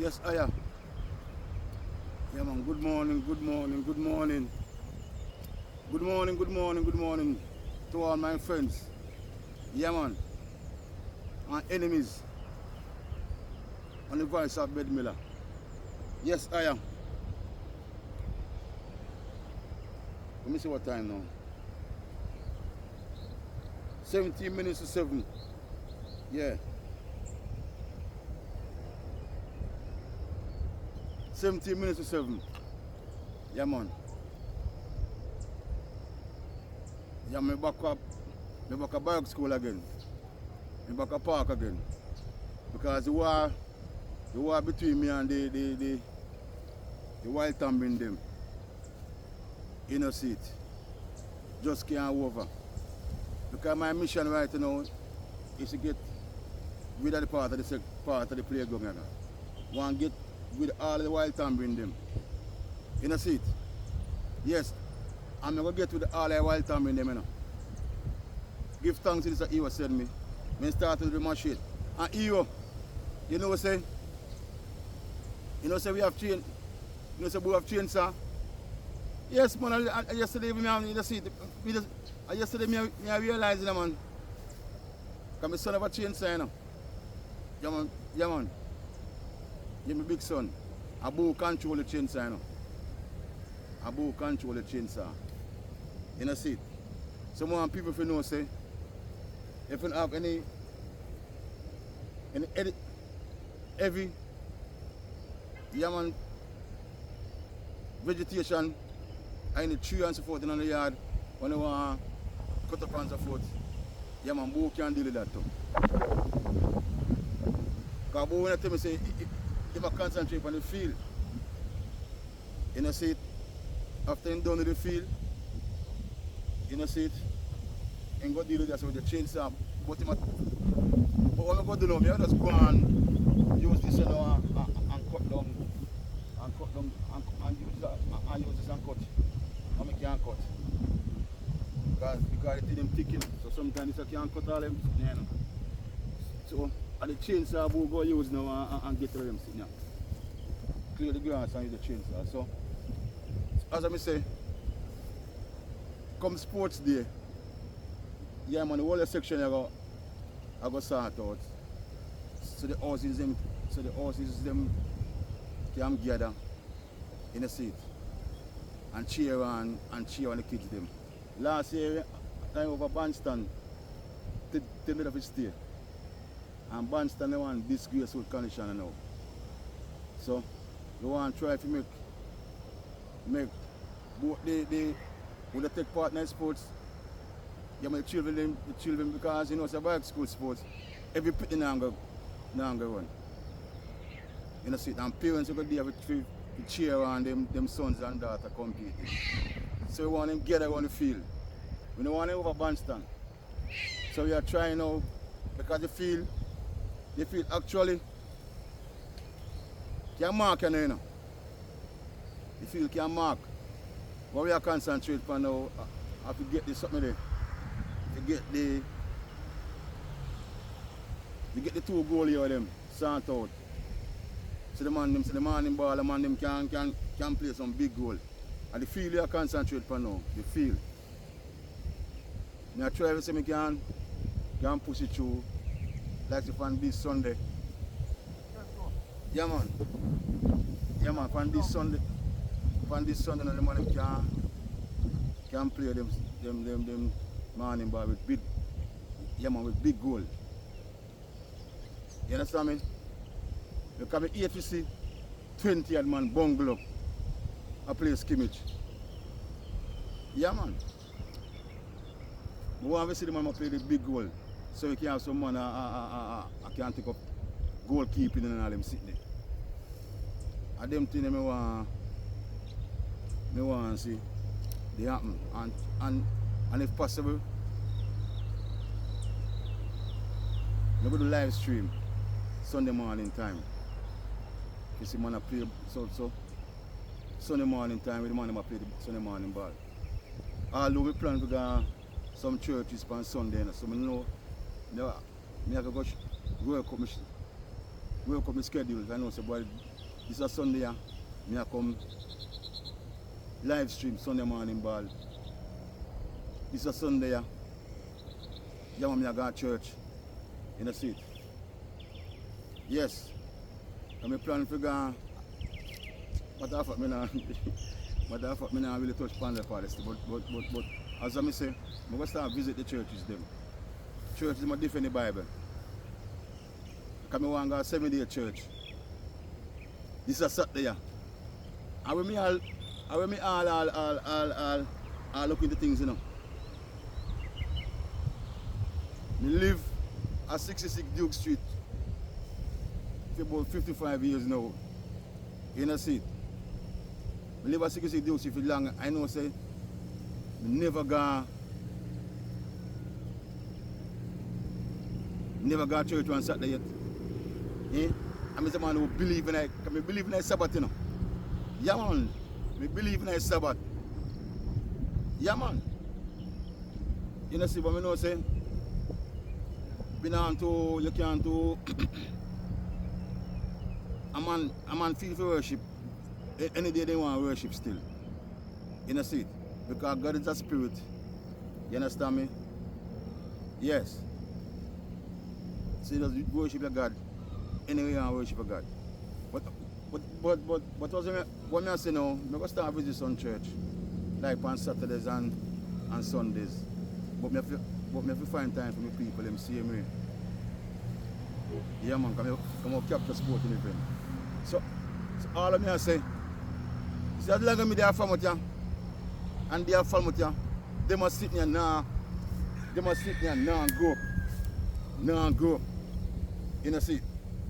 Yes, I am. Yeah, man. Good morning, good morning, good morning. Good morning, good morning, good morning to all my friends. Yeah, man. And enemies on the voice of Bed Miller. Yes, I am. Let me see what time now. 17 minutes to 7. Yeah. 17 minutes to 7. Yeah, man. Yeah, me back up. Me back at Barracks school again. Me back at park again. Because the war between me and the wild Tambrime them. You know, see it. Just can't over. Because my mission right now is to get rid of the part of the playground. You know. Want to get rid of all the wild Tambrime them. You know, see it. Yes, I'm going to get rid of all the wild Tambrime them. You know. Give thanks to this that Ewa sent me. When started with my shit. And Ewa, you know what I say? You know say we have chain. You know say we have chain, sir. Yes, man. Yesterday we have, you know, see, yesterday I realized, you know, man. Because my son have a chain, sir, you know. Yeah, man. Yeah, man. Yeah, my big son. Abu control the chain, sir, you know. Abu control the chain, sir. You know, see. Some more people if you know, say, if you have any heavy, yeah, man, vegetation, any tree and so forth in the yard, when you want to cut up and so forth, yeah, man, Boo can deal with that too. Because Boo when I tell me, say, if I concentrate on the field, you know, see it, after I'm done with the field, you know, see it, and go deal with that with the chainsaw. But what I'm going to do now, I just go and use this, you know, and cut down, and use that, and use this and cut. And I can't cut. Because the thing ticking, so sometimes I can't cut all them, you know. So, and the chainsaw we'll go use now and get rid of them sitting now. Clear the grass and use the chainsaw. So, as I say, come sports day, yeah, man, the whole section I go sort out. So the horses them can gather in the seat and cheer on the kids them. Last year I over Bandstand tell me to stay. And Bandstand they want disgraceful condition now. So we want to try to make both they will take part in sports. Yeah, my children because you know it's a Barracks school sports. Every pit in the run. You know, see, and parents are going to to cheer on them sons and daughters competing. So we want them get around the field. We don't want them over bandstand. So we are trying now because the field actually can mark, you know. The field can mark. What we are concentrating on now, I have to get this something there. To get the two goalies of them sort out. So the man ball, the man them can play some big goal. And the field you concentrate on now, the field. I try to see me can push it through like if on this Sunday. Yeah man. Yeah man, on this Sunday now the man can play them morning ball with big, yeah man, with big goal. You understand me? Because the AFC 20 man bungle up I play scrimmage. Yeah man. We want to see the man play the big goal. So we can have some man I can take up goalkeeping and all them sitting there. And them things me want to see they happen. And if possible, we go to live stream Sunday morning time. You see man play so Sunday morning time with the man play the Sunday morning ball. Although we plan to go some churches on Sunday, so I know I have to go work up my schedule. I know somebody This is Sunday, me I come live stream Sunday morning ball. This is Sunday, yeah, me I go to church in the seat. Yes, I'm planning to go, but I thought me not, really touch upon the forest. But as I say, I'm going to start visit the churches them. Churches are different in the Bible. Because I want to go 7-day church. This is a Saturday. And when me all look into things, you know. I live at 66 Duke Street for about 55 years now. You know, see. I live at 66 Duke Street for long. I know, say, I never go to church on Saturday yet. Eh? I'm a man who believe in a Sabbath, you know. Yeah, man. I believe in a Sabbath. Yeah, man. You know, see, but I know, say, you can't do, a man feel for worship. Any day they want to worship still. You know, see, because God is a spirit. You understand me? Yes. See, does worship a God. Anyway, you want to worship a God. But what I say now, I'm going to start visit some church, like on Saturdays and Sundays. But I have to find time for my people, them same way. Yeah, man, come up capture sport in the event. So all of me I say, see, as long as they are from with you, and they are from with you, they must sit here now. They must sit here now and go up. Now and go up. You know, see,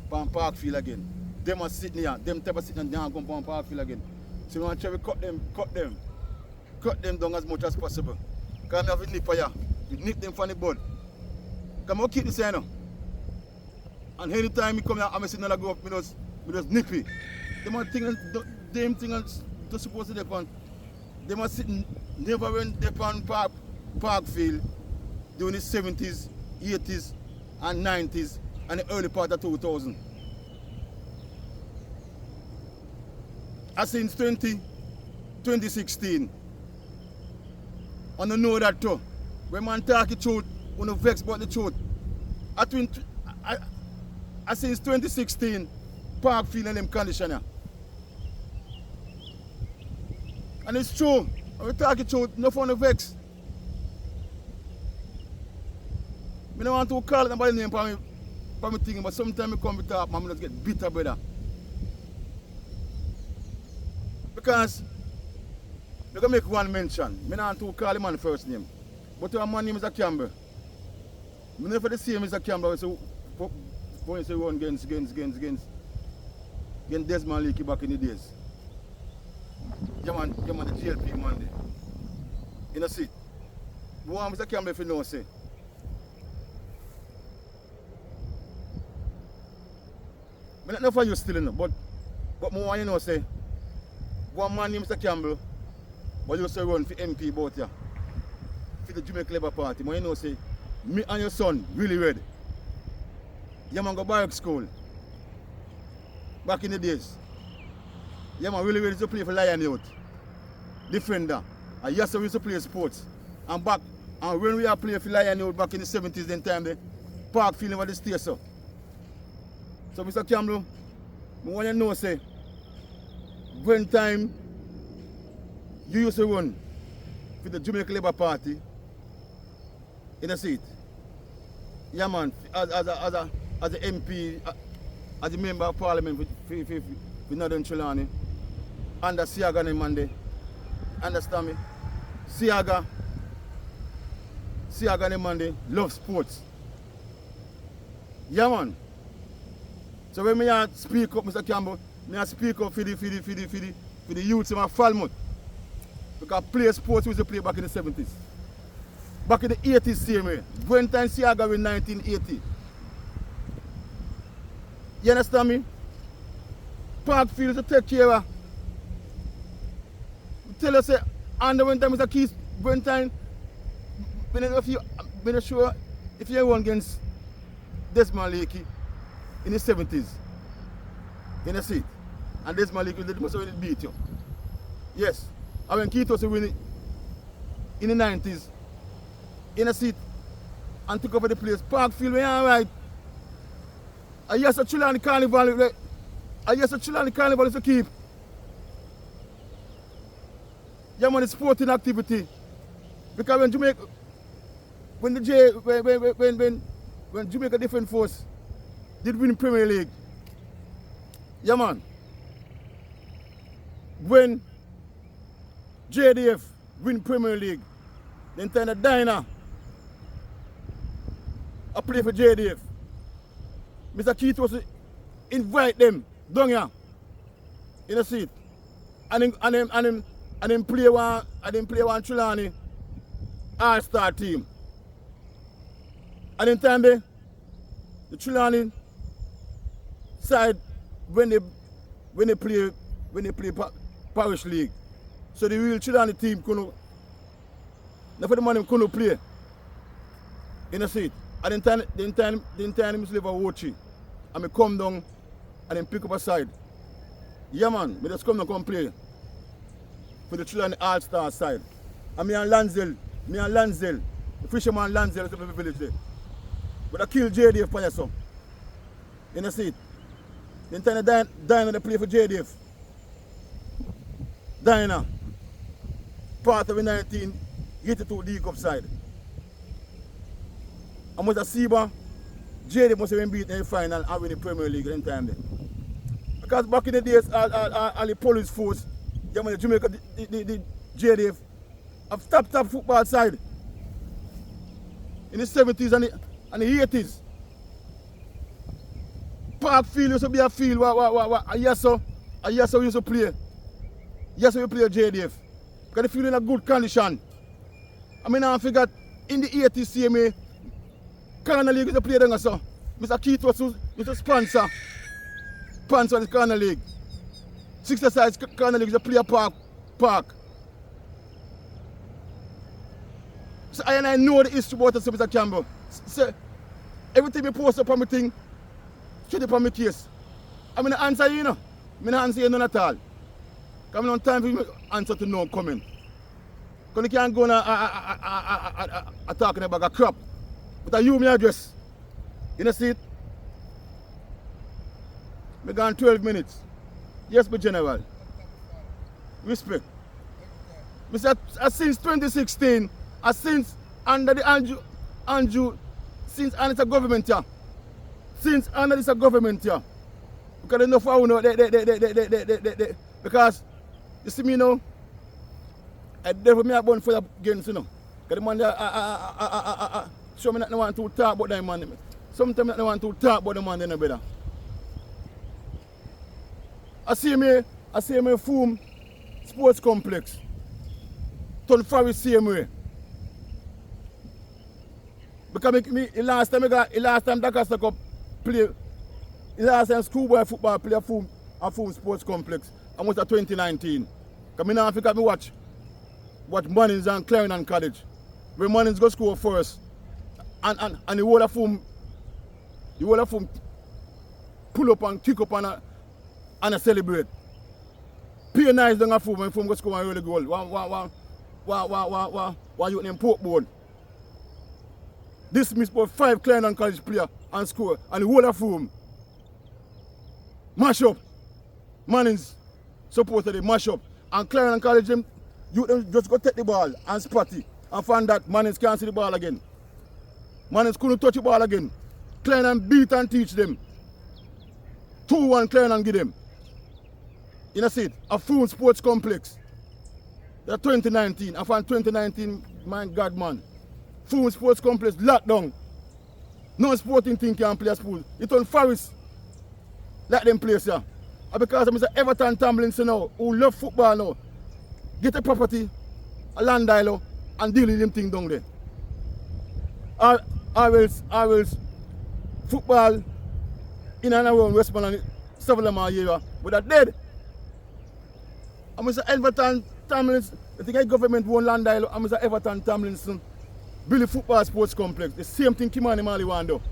on Parkfield again. They must sit here. Them type of sit and down and go on Parkfield again. So we want to try to cut them down as much as possible. Because I have a nip here. You nip them from the bud. Come on, keep this here now. And anytime you come here, I'm sitting and go up, I just nippy. Them things to supposed to depend. They must sit never went upon Parkfield during the 70s, 80s, and 90s, and the early part of 2000. And since 2016, and I know that too. When man talk the truth, when you vex about the truth. Since 2016, Parkfield and them conditioner. And it's true. When we talk the truth, no fun to vex. I don't want to call nobody name for me thing, but sometimes I come to talk, I just get bitter, brother. Because I'm going to make one mention. I don't want to call the man first name. But our man name is Campbell. I never the same as Campbell. So when you say run against Desmond Leakey back in the days. Yeah man, the GLP Monday. You know, see. What Mr. Campbell if you know, say. I don't know for you still, but more you know, say. One man named Mr. Campbell, but you say run for MP both here. For the Jamaica Labour Party. But you know, say, me and your son really ready. Yeah man, go Barracks school. Back in the days. Yeah man, really ready to play for Lion Youth. Defender. And yes, we used to play sports. And when we are playing for Lion Youth back in the 70s, then time the Parkfield over the state, so. So Mr. Campbell, I want you to know, say, when time you used to run for the Jamaica Labour Party in a seat. Yeah man, as a MP, as a member of Parliament for Northern Trelawney, under Siaga and Monday. Understand me? Siaga and Monday love sports. Yeah man. So when I speak up, Mr. Campbell, I speak up for the youths in my Falmouth. Because play sports we used to play back in the 70s. Back in the 80s same way. When time Siaga in 1980. You understand me? Parkfield to take care of. Tell us, say, and when time Mr. Keith, when time, I'm not sure if you won against Desmond Leakey in the 70s. You know, see? And this Malik, they must have beat you. Yes. And when Keith was winning in the 90s, in a seat, and took over the place, Parkfield went alright. I used to chill on the carnival. I used to chill on the carnival to keep. Yeah, man, it's sporting activity. Because when Jamaica, when Jamaica Defence Force did win Premier League, yeah, man, when JDF win Premier League, then turn a diner, I play for JDF. Mr. Keith was invite them down here in a seat, and then play one Trelawney All-Star team. And in time the Trelawney side when they play Parish League. So the real Trelawney team couldn't, for the money couldn't play in a seat. And then time I live a Wochi. And I come down and then pick up a side. Yeah, man, I just come down and play for the Trelawney All-Star side. And me and Lanzel, the fisherman Lanzel is the village there. But I killed JDF for yourself. In a seat. Then time Dinah they play for JDF. Dinah, part of the 1982 League Cup side. And with a Seba, JDF must have been beaten in the final and win the Premier League in time there. Because back in the days, all the police force, the Jamaica, the JDF, have top football side in the 70s and the 80s. Parkfield used to be a field where Ayaso used to play. Yes, we play JDF. Because the field in a good condition. I mean, I forgot in the 80s, CMA, Corner League used to play there, so Mr. Keith was to sponsor the Corner League. 6-a-side Corner League used to play a park. So I know the history about it, so Mr. Campbell. So everything we post up on my thing, shoot it on my case. I mean, answer you, know. I not answer you none at all. Because I don't time for you to answer to no comment. Because you can't go and talking about a crap. But I use my address. You know, see it? I gone 12 minutes. Yes, but General. Respect. Since 2016, since under the Andrew, since under the government here. Since under this government here. Because enough of you know, because you see me now, I never me a bun for against, you know. Because the man show me that I want to talk about that man. Sometimes I want to talk about the man then better. I see me form sports complex. Turn Forest same way. Because the last time Dakar Cup play, the last time schoolboy football play a form sports complex. And was at 2019. Because I now forget me watch Mannings and Clarendon College. Where Mannings go score first. And the whole of form pull up and kick up and celebrate. Pay nice down a form when form go score a really goal. One you named Portboard. Dismissed about 5 Clarendon College players and score. And the whole of form mash up. Mannings supported the mash up. And Clarendon College you just go take the ball and spot it. And find that Mannings can't see the ball again. Mannings couldn't touch the ball again. Clarendon beat and teach them. 2-1 Clarendon give them. You know, see it? A full sports complex. That's 2019. I found 2019, my God, man. Full sports complex locked down. No sporting thing can play a sport. It's on Forest. Let them play, sir. And because I'm Mr. Everton Tomlinson now, who love football now, get a property, a land dialogue, and deal with them thing down there. I will football in and around Westmoreland, several of my area, but are dead. I'm Mr. Everton Tomlinson, I think the government won't land dialogue, I'm Mr. Everton Tomlinson, build a football sports complex. The same thing Kimani Mali want to do.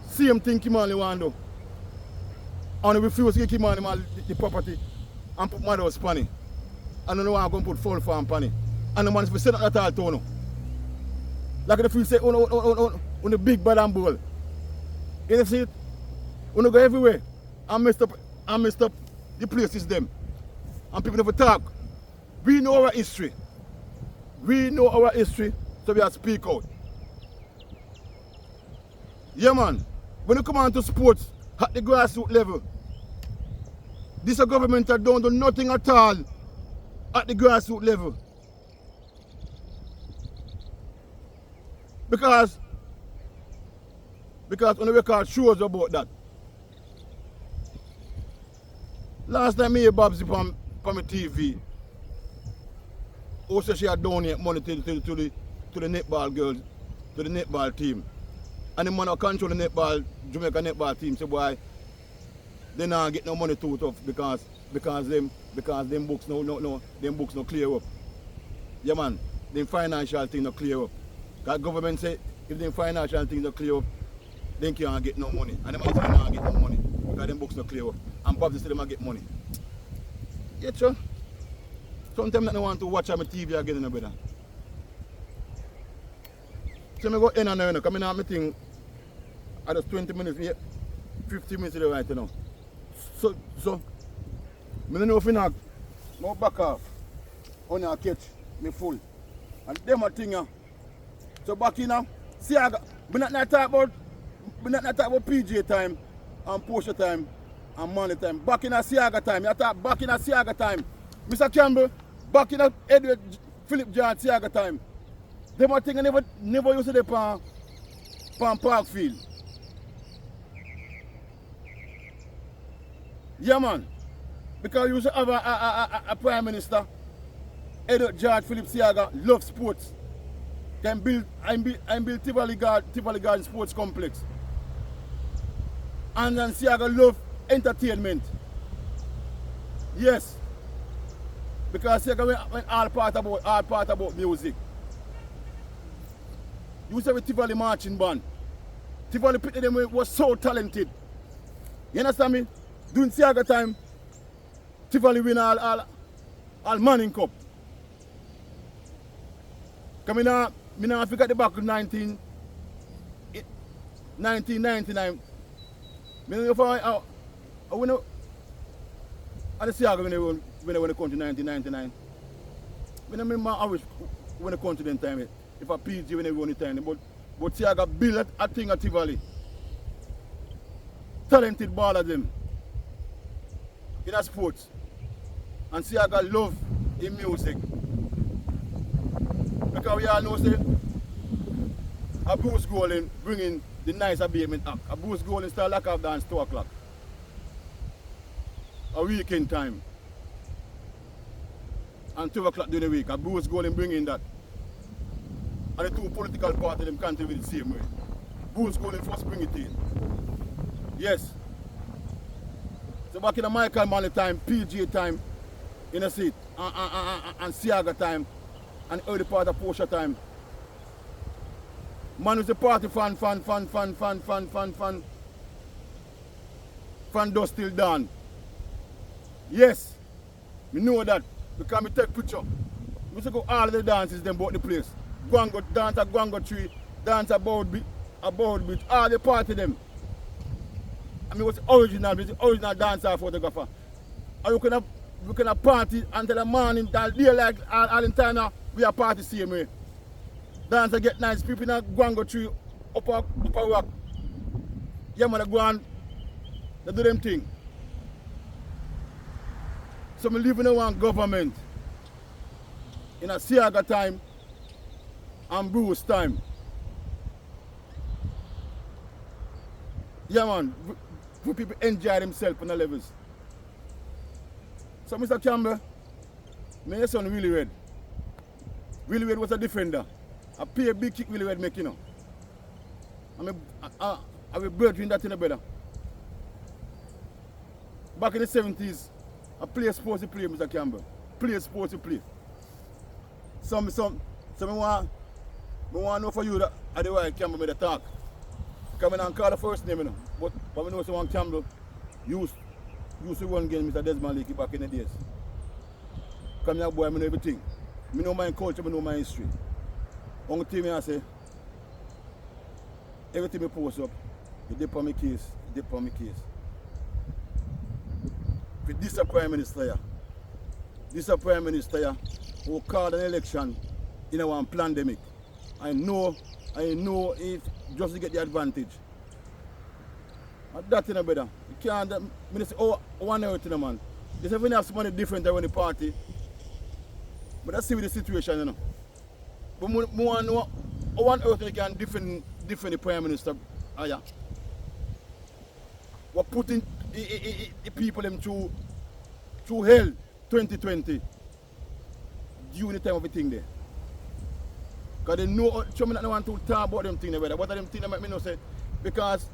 Same thing Kimani want to do. And we refuse to give him the property and put mother house pan it. And no one going to put full farm pan it. And the man is saying that all to no. Like the field say on the big bad and ball. You see it? When you go everywhere and messed up the places them. And people never talk. We know our history. We know our history, so we have to speak out. Yeah man, when you come on to sports at the grassroots level, this government don't do nothing at all at the grassroots level. Because on the record shows about that. Last time me hear Babsy from my TV, also she had donated money to the netball girls, to the netball team. And the man who control the netball, Jamaica netball team, say boy, they not get no money too tough because them books no clear up. Yeah man, them financial thing no clear up. Because government say if them financial things no clear up, they can't get no money. And them say they can't get no money because them books no clear up. And Bobby say they might get money. Yeah, sure. Sometimes I don't want to watch on my TV again, no better. So I go in and out, come in and I think I just 20 minutes, 50 minutes right now. So I don't know if I go back off on a catch me full. And them a thing. So back in now, see I not talk about PJ time and Porsche time and money time. Back in a Siaga time. You talk back in a Siaga time. Mr. Campbell, back in a Edward Philip John Siaga time. Them a thing I never used to do pan Parkfield. Yeah man. Because you used to have a Prime Minister, Edward George Philip Siaga, love sports. Can build Tivoli Garden Sports Complex. And then Siaga love entertainment. Yes. Because Siaga went all part about music. You used to have a Tivoli marching band. Tivoli people them was so talented. You understand me? During Siaga time, Tivoli win all Manning Cup. Come in now, I forgot the back of 1999. I win at the Siaga when they won the country in 1999. I remember I wish when the country then time. If a PG when they won the time. But Siaga built a thing at Tivoli. Talented ball of them. In a sports. And Siaga love in music. Because we all know say a Bruce Golding bringing the nice abatement act. A Bruce Golding start lock off dance 2 o'clock. A weekend time. And 2 o'clock during the week. A Bruce Golding bringing that. And the two political parties them contribute the same way. Bruce Golding first bring it in. Yes. So back in the Michael Manley time, PG time, in a seat, and Siaga time, and early part of Porsche time. Man was a party fan dust till dawn. Yes, we know that because we take picture. We used to go all the dances them about the place. Gwango dance at Gwango Tree, dance about beach, all the party them. I mean, what's the original dancer photographer. And we can have party until the morning, till daylight, all in time now, we have party same way. Dancer get nice, people in a Gwango Tree, up a rock. Yeah man, they go on, they do them thing. So we live in one government, in a Siaga time, and Bruce time. Yeah man, for people enjoy themselves on the levels. So Mr. Campbell, my son Willie Red. Willie Red was a defender. I play a big kick Willie Red make, you know. I will brethren that in the better. Back in the 70s, I play sports to play, Mr. Campbell. Play sports to play. So I want to know for you that I do why Campbell made a talk. Come in and call the first name, you know. But we know someone Campbell used used to run against Mr. Desmond Leakey back in the days. Come here, boy, I know everything. I know my culture, I know my history. Only thing I say, everything I post up, you dip on my case, you dip on my case. With this Prime Minister here, this Prime Minister here, who called an election in a pandemic. I know if just to get the advantage. And that in a better. You can't, I say, oh, one earth in a man. They say, when you have somebody different around the party. But that's see with the situation, you know. But more one earth you can different the Prime Minister. Yeah. We're putting the people them through hell 2020 during the time of the thing there. Because they know, some don't want to talk about them things there. What are them things that make me know say? Because,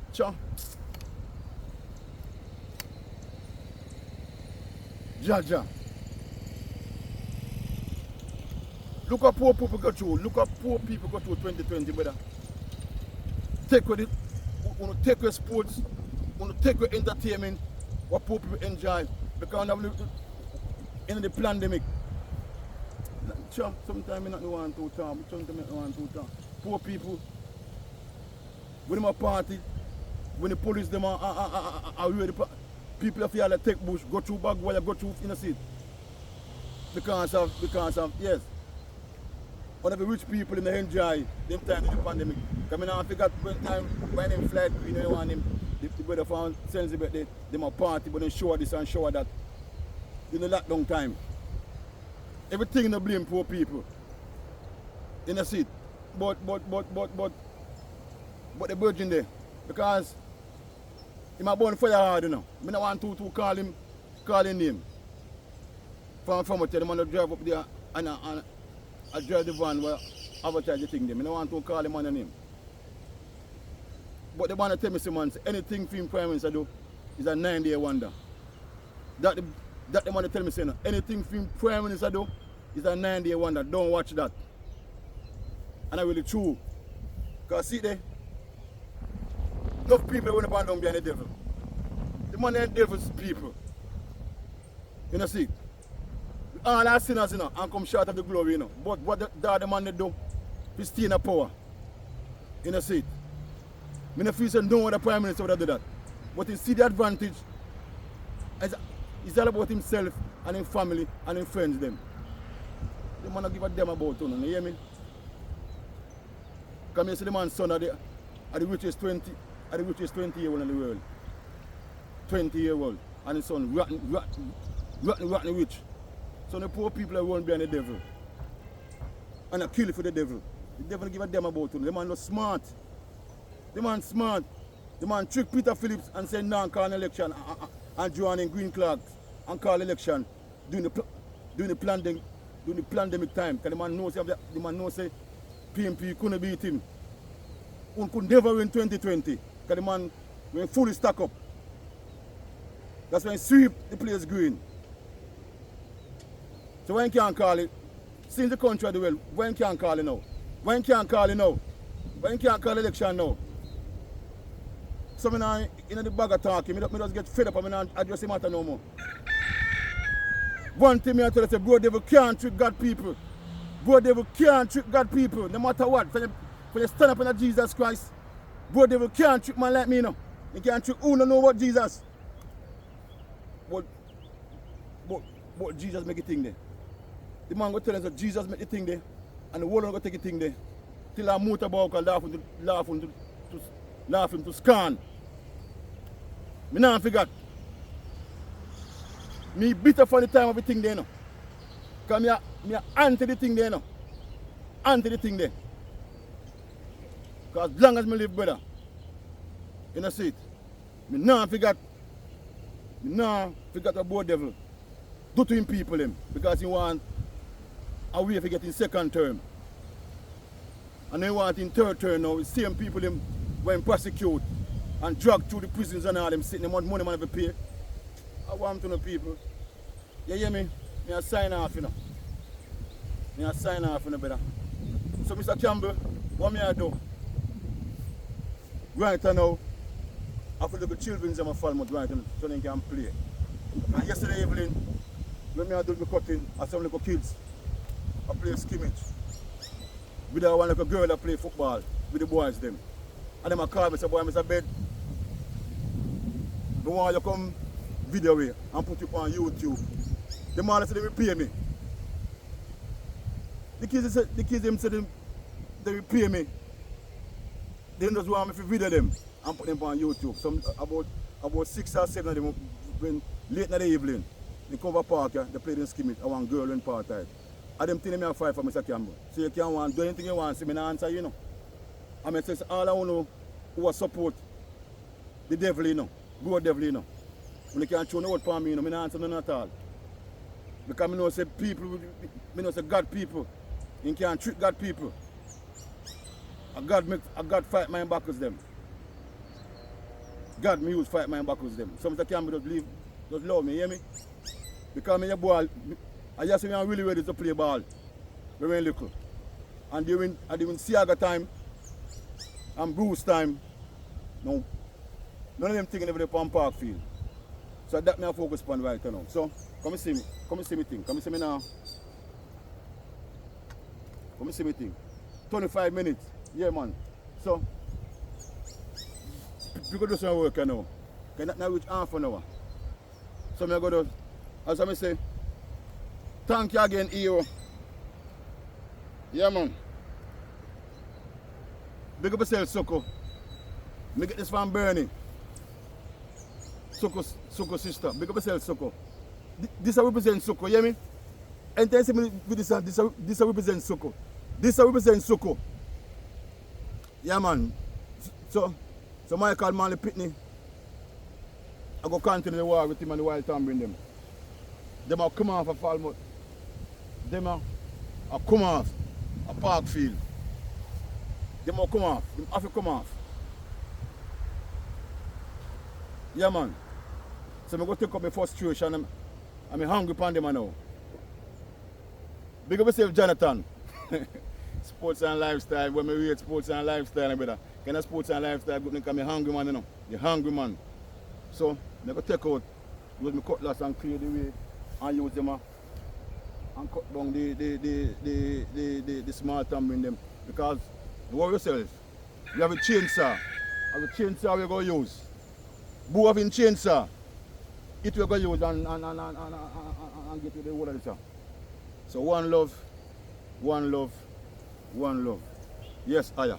Jaja. Look how poor people go through. Look how poor people go through 2020, brother. Take with it, take with sports, take with entertainment, what poor people enjoy. Because in the pandemic, sometimes I don't want to talk, sometimes I don't want to talk. Poor people, when they are party, when the police them are ready, people feel like take bush, go through bag wire, go through in the seat. Because of, yes. One of the rich people in the enjoy them time in the pandemic. Because I forgot when them flight, you know, want them, the brother found sense about them a party, but then show this and show that. In the lockdown time. Everything in the blame poor people. In the seat. But the virgin there. Because he might burn fire hard, you know. I don't want to call him name. From I tell him I'm going to drive up there and I drive the van where I advertise the thing there. I don't want to call him on the name. But they want to tell me someone, anything film Prime Minister do is a 9-day wonder. That they want to tell me, say, no, anything film Prime Minister do is a 9-day wonder. Don't watch that. And I really true. Because see there, enough people want to burn down behind the devil. The man are devil's people. You know, see? All our sinners, you know, and come short of the glory, you know. But what the other man they do is stay in the power. You know, see? I don't feel say no other Prime Minister would do that. But he see the advantage. It's all about himself and his family and his friends them. The man don't give a damn about you, you hear me? Come here, see the man's son are the richest 20-year-old in the world. 20-year-old. And his son rotten rich. So the poor people are run behind the devil. And I kill for the devil. The devil don't give a damn about you. The man not smart. The man smart. The man trick Peter Phillips and say no call an election and join in green clocks and call election during the pandemic time. Because the man knows say PMP couldn't beat him. He could never win 2020. Because the man went fully stack up. That's when he sweep the place green. So when can't call it, since the country of the world, when can't call it now? When can't call it now? When can't call election now? So I in the bag of talking, I just get fed up and I address the matter no more. One thing I tell you, bro, devil can't trick God people. Bro, devil can't trick God people, no matter what. When you stand up in Jesus Christ, bro, devil can't trick man like me, no. You can't trick who don't know what Jesus. But Jesus make a thing there. The man go tell us that Jesus make the thing there, and the world don't go take a thing there. Till I move about and laughing to Caan. Me nah forget. Me bitter for the time of the thing there, no. Because me anti the thing there, no. Anti the thing there. Because as long as me live, brother, you know, see it. Me nah forget about devil. Do to him people him. Because he want a way to get in second term. And they want in third term now, the same people them when prosecute and drag through the prisons and all them sitting, them want money man to pay. I want to know people. You hear me? Me a sign off, you know. Me a sign off, you know, brother. So Mr. Campbell, what me I do? Right now, I feel like the children in my farm right now, so they can play. And yesterday evening, when I do my cutting, I saw some little kids I play scrimmage. With one little girl that play football with the boys them. And them I call me say, boy, Mr. Bed, I want you to come video me and put it on YouTube. The man said they will pay me. The kids said they will pay me. They just want me to video them and put them on YouTube. Some about 6 or 7 of them when late in the evening. They come over park, they play in scrimmage. I want girl in part time. I them telling me a fight for Mr. Campbell. So you can want do anything you want, see me not answer, you know. I mean, says all I want to know who support the devil, you know. Good devil, you know. When you can't show no word for me, you know, I not answer none at all. Because I know say people, I know say God people. You can't trick God people. God fight my backwards them. God me use fight my backwards them. Some Mr. Campbell just love me, hear me? Because me a boy, I just say I'm really ready to play ball. Very little. And during Siaga time and Bruce time, no, none of them things never on Park Field. So that me I focus on right now. So come and see me. Come and see me thing. Come and see me now. Come and see me thing. 25 minutes. Yeah man. So we could do some work now. Can that now reach half an hour. So me go to, as I say, thank you again, EO. Yeah, man. Big up yourself, Soko. Me get this from Bernie. Soko sister. Big up yourself, Soko. This represents Soko, you hear me? And then see me with this represents Soko. This represents Soko. Yeah, man. So Michael Manley Pitney, I go continue the war with him and the Wild Tambrime them. Them are come off a Falmouth. Them are come off a Park Field. Them are come off. Them have to come off. Yeah man. So I'm going to take up my frustration and I'm hungry upon them now. Big up yourself, Jonathan. Sports and lifestyle. When I read sports and lifestyle, brother. Kind of sports and lifestyle group because I'm hungry man, you know. The hungry man. So I'm going to take out use my cutlass and clear the way and use them and cut down the small tambrine in them. Because worry yourself. You have a chainsaw. And the chainsaw we're going to use. Boo having chainsaw. It we're going to use and get to the whole of this. So one love, one love, one love. Yes, Aya.